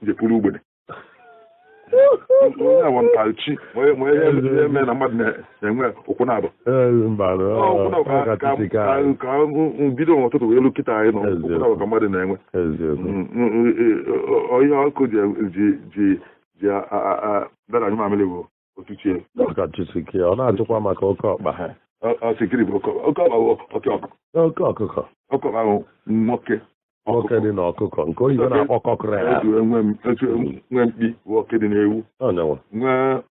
ji pụrụ ugbede. Onye bụ ntarịchi nwee ihe mee na mmadụ na-enwe ụkwụ na-abụ. Ka bido n'ụtụtụ wee elu kịta anyị nọ ụkwụ na-abụ ka mmadụ na-enwe. Ihe ọkụ ji dara anyị mamịrị bụ otuchie. Ọ na-ajụkwa maka oke ọkpa. Ọsịkiri bụ oke ọkpa bụ oke ọkụkọ. Oke ọkpa bụ nwoke. Nwoke dị n'ọkụkọ nke oyibo na-akpọ kọkrel. Nwe mkpi bụ oke dị n'ewu. Nwee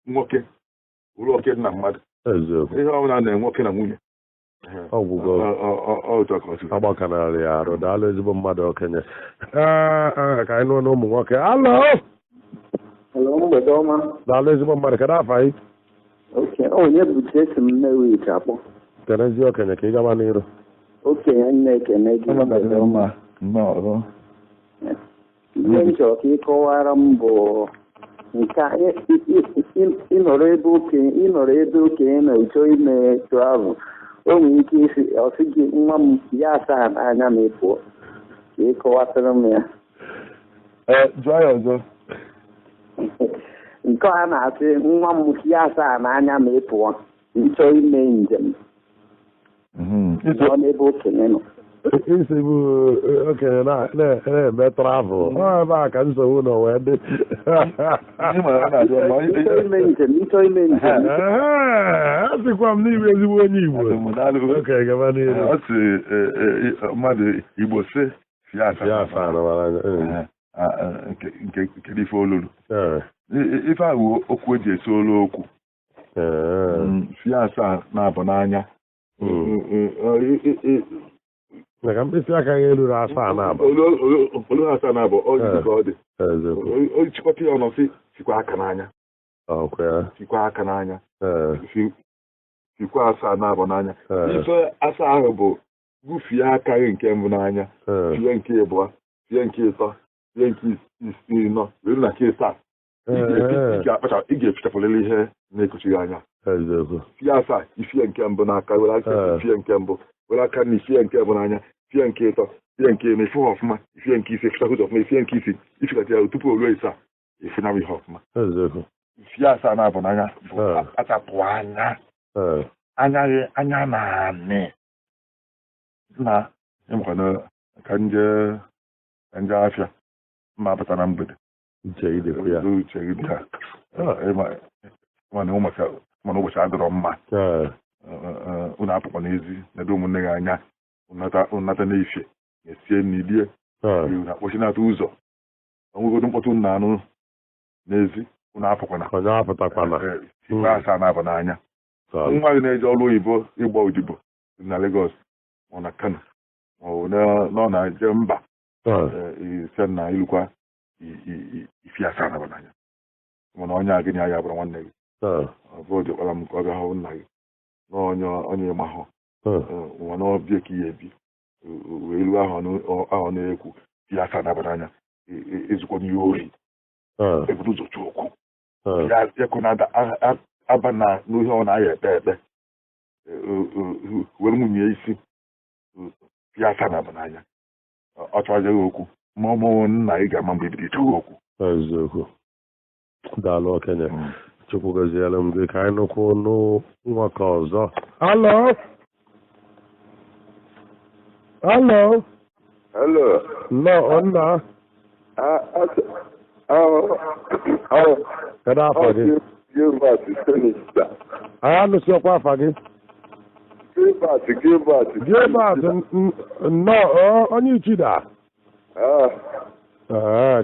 nwoke bụrụ oke dị na mmadụ. Ihe ọbụla na nwoke na nwunye. Ọgwụgwọ agbakanarị arụ daalụ ezigbo mmadụ okenye. Ka anyị nụọ na ụmụ nwoke. Mgbede ọma. Daalụ ezigbo mmadụ kedu afọ anyị? Onye bụ Chesi m Nnewi akpọ. Kenezi okenye ka ị gaba n'iru. Okenye nna-ekene gị mgbede ọma. Ihe m chọrọ ka ị kọwara m bụ nke ịnọrọ ebe okenye na-echọ ime travel. O nwere ike isi ọsị gị nwa m ya asaa n'anya ma ị pụọ ka ị kọwatara m ya. Jụọ ya ọzọ. Nke a na-asị nwa m ya asaa n'anya ma ị pụọ ịchọ ime njem nọ n'ebe okenye nọ. Isi bụ okenye na-eme travel ebe a ka nsogbu nọ wee dị. Ịchọ ime njem asịkwa m n'iwe ezigbo onye Igbo. Okenye gaba n'ihu. Ọ sị mmadụ Igbo sị nke ife olulu ife ahụ okwu eji esi olu okwu fie asaa na-abụ n'anya maka mkpịsị aka ya eruru asaa na-abụ olu asaa na-abụ ọ ka ọ dị o chịkọta ya ọnọ sikwa aka n'anya sikwa aka n'anya ikwe asaa na-abụ n'anya ife asaa ahụ bụ gụfie akarị nke mbụ n'anya fie nke ịbụọ fie nke ịtọ fie nke isii nọ were na nke ịsaa ị ga-efichapụlele ihe na-ekochighị anya fie asaa ifie nke mbụ n'aka were aka fie nke mbụ were aka na ifie nke mbụ n'anya fie nke ịtọ fie nke ịnọ ife ọfụma ifie nke ise fichapụta ọfụma ifie nke isi ifikata ya tupu o ruo isaa ifunahụ ihe ọfụma fie asaa na-abụ n'anya bụ achapụ anya anya na-amị na ịmakwana ka nje afịa mma apụta na mgbede uche ha mana ụbọchị adịrọ mma unu apụkwa n'ezi nedo ụmụnne gị anya nnata n'ifie na-esie n'ilie na kpọchinata ụzọ onwegodo mkpọtụ nna anụ n'ezi unu apụkwana ikpe asaa na-abụ n'anya nwa gị na-eje ọrụ oyibo ịgba odibo na Lagos ma na Kano ma ọ nọ na-eje mba ise na ilukwa ifi asaa na-abụ n'anya mana onye a gịnị ya bụrụ nwanne gị ọ bụ ojikpara m ka ọ bịa hụ nna gị na onye ịmahụ mana ọbịa ka ihe ebi wee ruo ahụ na-ekwu fi asaa na-abụ n'anya ezukwa n'ihe ori eburu ụzọ chụọ okwu ya ekwu aba na n'ihe ọ na-aya ekpe were nwunye isi fi asaa na-abụ n'anya ọ chọrọghị okwu ma ọ bụ nna ị ga-ama mgbe ebido ịchọghị okwu eziokwu daalụ okenye chukwu goziere m gị ka anyị nụkwu nwaka ọzọ alo nnọọ nna kedu afọ gị anyị anụsiokwa afa gị Gilbert nnọọ onye Ichida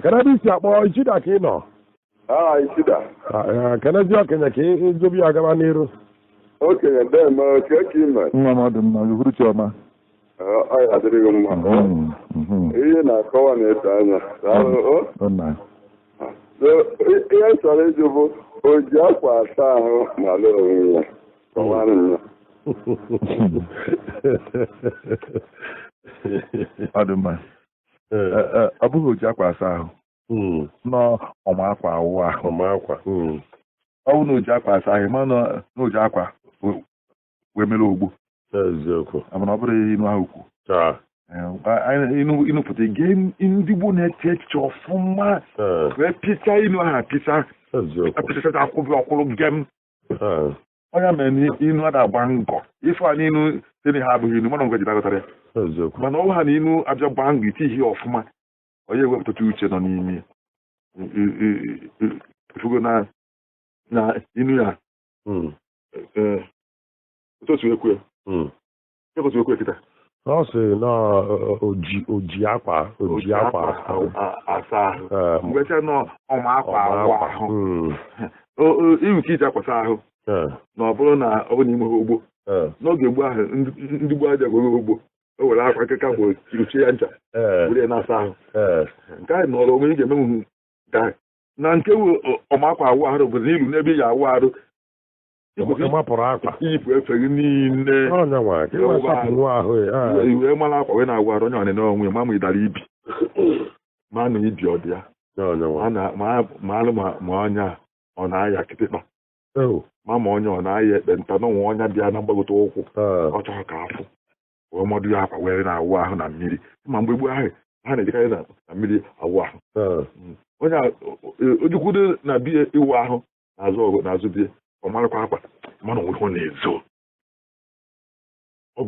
kedu ebe isi akpọ Ichida ka ị nọ Ichida kenezi okenye ka ijobi ya gaba n'iru okenye dem oke ka ime nwa mmadụ mma uhuru chiọma ọ adịrịghị mma ihe na-akọwa na-eto anya ihe chọrọ ịjụ bụ o ji akwa asa ahụ n'ala onwe ya kọwara m ya ọ dị mma ọ bụghị oji akwa asa ahụ n'ọma akwa awụ ahụ ọ bụ na oji akwa asa ahụ ma na oji akwa wee mere ogbo mana ọ bụrụ inu ahụ kwu ịnụpụta gee ndị Igbo na-eche echiche ọfụma wee pịcha inu ahụ apịchacha akwụbị ọkwụrụ gem onye mere inu a na-agba ngọ ife a n'inu site ha abụghị inu mana ngwa jiri agụtara ya mana ọ ha na inu abịa gbaa ngọ iti ihe ọfụma onye ewepụtacha uche nọ n'ime fugo na inu ya otu ekwe kịta ọ sị na oji akwa asa ahụ mgbecha nọ ọma akwa ahụ iwu ka iji akwasa ahụ na ọ bụrụ na ọ bụ n'ime ha ogbo n'oge gboo ahụ ndị gboo aja gwere ogbo o were akwa akịka bụ ochie ya ncha were na-asa ahụ nke anyị nọrọ onwe ị ga-emenwu na nke ọma akwa awụ ahụ bụ n'ilu n'ebe ị ya awụ arụ iyipụ efe gị niile iwee mara akwa wee na-agwa arụ onye ọnị n'onwe ma ịdara ibi ma na ibi ọ dị ya ma alụ ma ọnya ọ na-aya kịtịkpa ma onye ọ na-aya ekpenta n'ọnwa ọnya bịa na mgbagote ụkwụ ọ chọrọ ka afụ wee mọdụ ya akwa wee na-awụ ahụ na mmiri ma mgbe gboo ahụ ha na-ejikarị na mmiri awụ ahụ onye ojukwudo na biya ịwụ ahụ n'azụ bie ọ marakwa akwa mana onwe ọ na-ezo ọ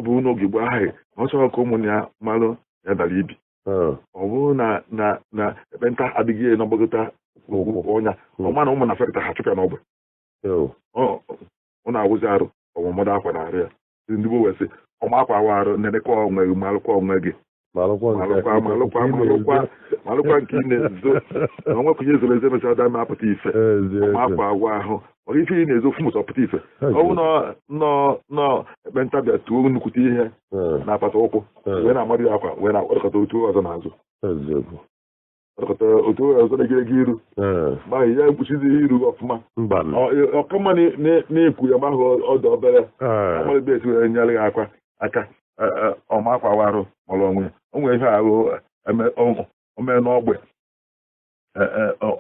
bụ n'oge gboo ahụ na ọ chọrọ ka ụmụnne ya malụ ya dara ibi ọ bụrụ na ekpenta adịghị na mgbagota ọnya ọ ma na ụmụ na fekta ha chụpịa n'ọgbe ọ na-awụzi arụ ọmụmọdụ akwa na arụ ya ndị Igbo wee sị ọma akwa awa arụ na-edekwa onwe gị malụkwa onwe gị malụkwa nke ị na-ezo na onwekwa ihe zoro eze mechara da ma apụta ife ọma akwa agwa ahụ ọ ife ị na-ezo ofu mụta ọpụta ife ọ bụ nọ ekpenta bịa tuo nnukwute ihe na-apata ụkwụ wee na-amadụ ya akwa wee na-akpọkọta otu ọzọ n'azụ ọkọta otu ọzọ na-egere gị iru ma ya ekpuchizighị iru ọfụma ọkama na-ekwu ya mahụ ọdụ obere amalebe esi were nyere gị aka ọma akwawarụ mara onwe o nwere ihe ahụ omee n'ọgbe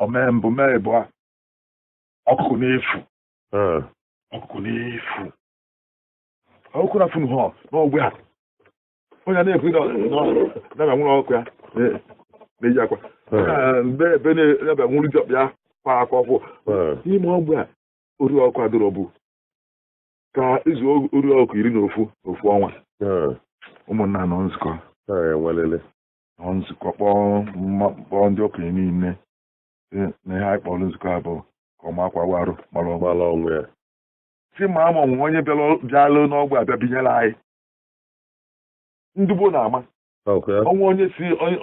omee mbụ mee ịbụa ọkụkụ n'efu ọkụkụ na funu ha n'ọgbe ha onye na-ekwu na nwere ọkụ ya na-eji akwa ebe na-ebe nwụrụ jọp ya kwa akwa ọfụ n'ime ọgbe a ori ọkụ adịrọ bụ ka izu ori ọkụ 11 n'ofu ọnwa ụmụnna nọ nzukọ kpọọ ndị okenye niile na ihe anyị kpọrọ nzukọ abụọ ka ọma akwa warụ gbara onwe ya si ma ama ọnwụnwe onye bịalụ n'ọgbe abịa binyere anyị ndị gboo na-ama ọnwa onye si onye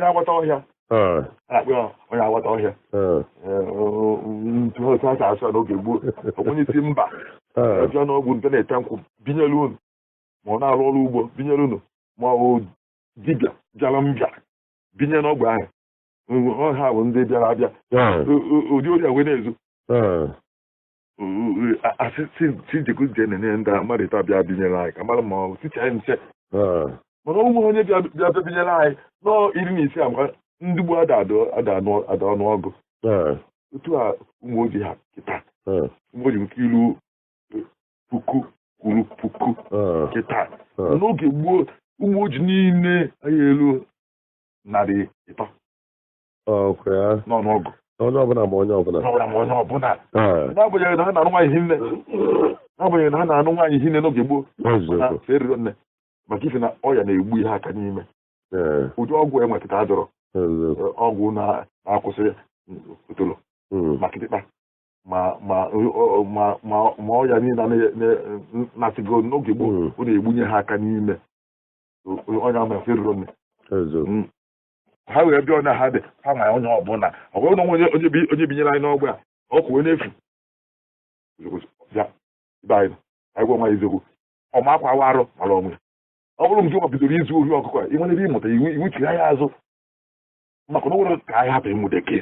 agbata ọhịa akpị onye agbata ọhịa ntụasa asụ n'oge gboo onye si mba bịa n'ọgwụ mpe na-ete nkwụ binyere unu ma ọ na-arụ ọrụ ugbo binyere unu ma ọ bụ dibịa bịara mbịa binye n'ọgwụ ahụ ọha bụ ndị bịara abịa ụdị ori wee na-ezo si jekụ jenene ndị mmadụ ịta bịa binyere anyị ka mara ma ọ ticha anyị nche mana ụmụ onye bịa binyere anyị nọọ 15 ama ndị gboo ada ọnụọgụ otu a ụmụ ojii ha kịta ụmụ ojii nke ilu puku kwuru puku kịta n'oge gboo ụmụ ojii niile anyị elu 300 n'ọnụọgụ onye ọbụla ma onye ọbụla n'agbanyeghị na ha na-anụ nwaanyị hinne n'oge gboo na eriro nne maka ife na ọya na-egbu ihe aka n'ime ụdị ọgwụ enwetara adọrọ ọgwụ na-akwụsị otolo ma kịtịkpa ma ọya niile na-asịgo n'oge gboo ọ na-egbunye ha aka n'ime onye ahụ efe eriro nne ha wee bịa na ha dị ha ma onye ọbụla ọ bụrụ na onye binyere anyị n'ọgbe a ọkụ wee n'efu bịa ibe anyị anyị gwa nwa eziokwu ọma akwa warụ mara onwe ọ bụrụ nke ọ bidoro izu ori ọkụkọ a ị nwere ebe ịmụta iwu chiri anya azụ maka na ọ nwere ka anyị hapụ ịmụta eke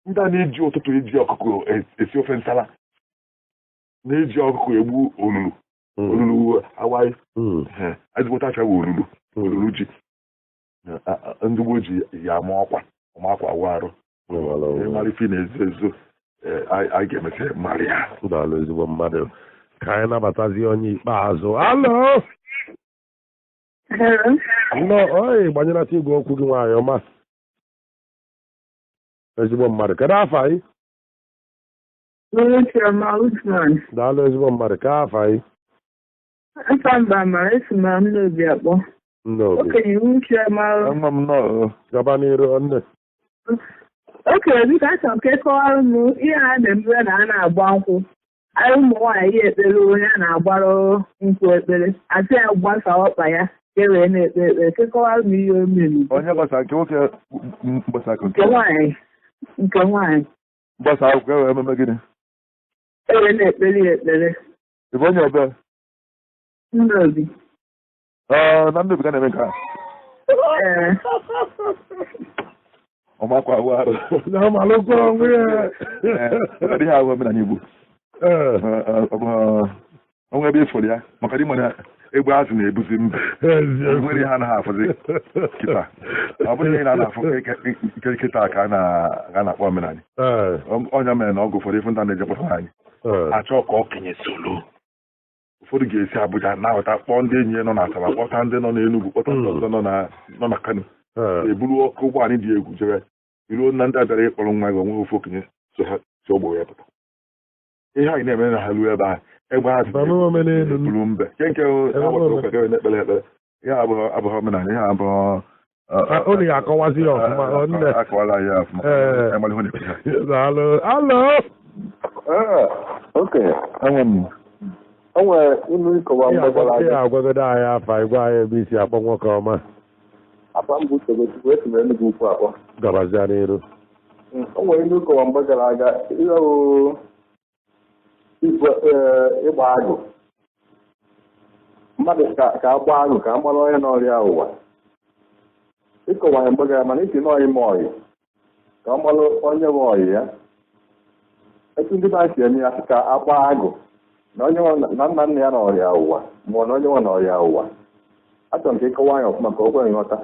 ndị a na-eji ụtụtụ eji ọkụkọ esi ofe nsala na-eji ọkụkọ egbu olulu awaị ezigbote afịa bụ olulu ji ndị gboo ji ya ama ọkwa ọmakwa warụ mara ife na-ezo ezo anyị ga-emesị mara ya daalụ ezigbo mmadụ ka anyị nabatazi onye ikpeazụ alo oyi gbanyerata igwe okwu gị nwaanyị ọma ezigbo mmadụ kedu afọ anyị daalụ ezigbo mmadụ ka afọ anyị okenye iwu chioma gaba n'iru nne okenye biko achọrọ m ka ịkọwara m ihe a na-emere na a na-agba nkwụ anyị ụmụ nwaanyị ya ekpere onye a na-agbara nkwụ ekpere asị ya gbasa ọkpa ya ka e wee na-ekpe ekpere ka ịkọwara m ihe o mere onye gbasa nke nwoke gbasa nke nwaanyị gbasa akwụkwọ e wee ememe gịnị e wee na-ekpere ya ekpere ị bụ onye ebe Nnobi na Nnobi ka na-eme nke a ọmakwa warụ ihe ahụ omenala Igbo onwe ebe ịfụrụ ya maka dị nwere egbe azụ na-ebuzi mba nwere ihe anaghị afụzi kịta ọ bụrụ ihe na-afụ kịta ka a na-akpọ omenala onye mere na ọgụ ụfọdụ ife ndị na-ejekpọta anyị achọ ka okenye solo ụfọdụ ga-esi Abuja na-ahụta kpọọ ndị enyi ya nọ na Asaba kpọta ndị nọ n'Enugu kpọta ndị ọzọ nọ na Kano eburu ọkụ ụgbọala dị egwu jere iruo na ndị abịara ịkpọrọ nwa gị onwe ofe okenye so ogbo ya pụta ihe anyị na-eme na ha ruo ebe ahụ egbe ha buru mbe nke na-ekpere ekpere ihe abụghị omenala ihe abụghị unu ya akọwazi ya ọfụma akọwala ya ọfụma o nwere inu ịkọwa mgbagbara ya agwagodo anyị afa igwe anyị ebe isi akpọ nwoke ọma akpa mbụ Togochukwu esi m Enugu ukwu akpọ gabazia n'iru o nwere inu ịkọwa mgbe gara aga ịgba agụ mmadụ ka agba agụ ka a mara onye n'ọrịa ụwa ịkọwa ya mgbe gara mana isi na ọyị ma ọyị ka ọ malụ onye bụ ọyị ya etu ndị ba si eme ya ka akpa agụ na onye na nna nna ya na ọrịa ụwa ma na onye nwe na ọrịa ụwa achọrọ m ka ịkọwa ya ọfụma ka o kwere nghọta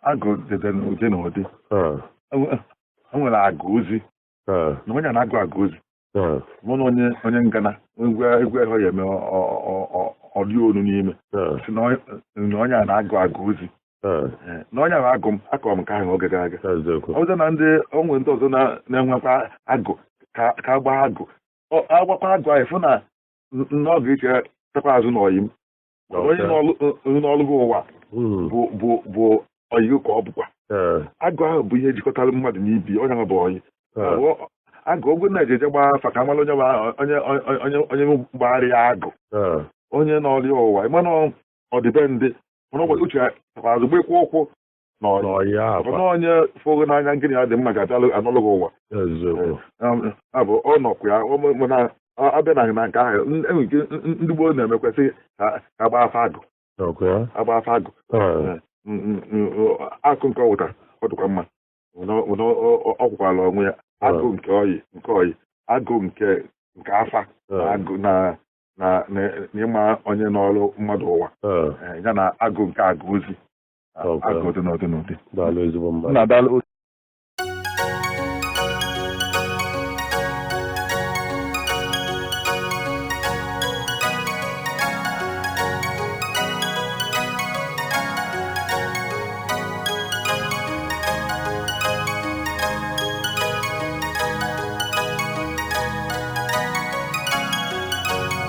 agụ dịdị n'ụdị na ụdị o nwere agụ ozi na onye na-agụ agụ ozi mụ na onye ngana egwu ehọ ya eme ọdị olu n'ime si na onye a na-agụ agụ ozi na onye ahụ agụ m akọrọ m nke ahụ oge gara aga ọzọ na ndị onwe ndị ọzọ na-enwekwa agụ ka agbaa agụ agbakwa agụ ahụ fụ na ọ ga-eche takwa azụ na ọyị m onye n'ọlụgụ ụwa bụ ọyị ka ọ bụkwa agụ ahụ bụ ihe jikọtara mmadụ n'ibi onye ahụ bụ ọyị agụ ogo na-ejeje gbaa afa ka amala onye gbagharị ya agụ onye n'ọrịa ụwa ịmana ọdịbendị mana ụbọchị uche takwa azụ gbekwa ụkwụ na onye fụrụ n'anya nkiri ya dị mma ga-abịa anọlụgụ ụwa abụ ọ nọkwa ya mana abịa na nke ahụ enwere ike ndị gboo na-emekwasị ka agba afa agụ akụ nke ọwụta ọ dịkwa mma ọ kwụkwala onwe ya agụ nke ọyị agụ nke afa na ịma onye n'ọrụ mmadụ ụwa ya na agụ nke agụ ozi agụ dị n'ụdị daalụ ezigbo mmadụ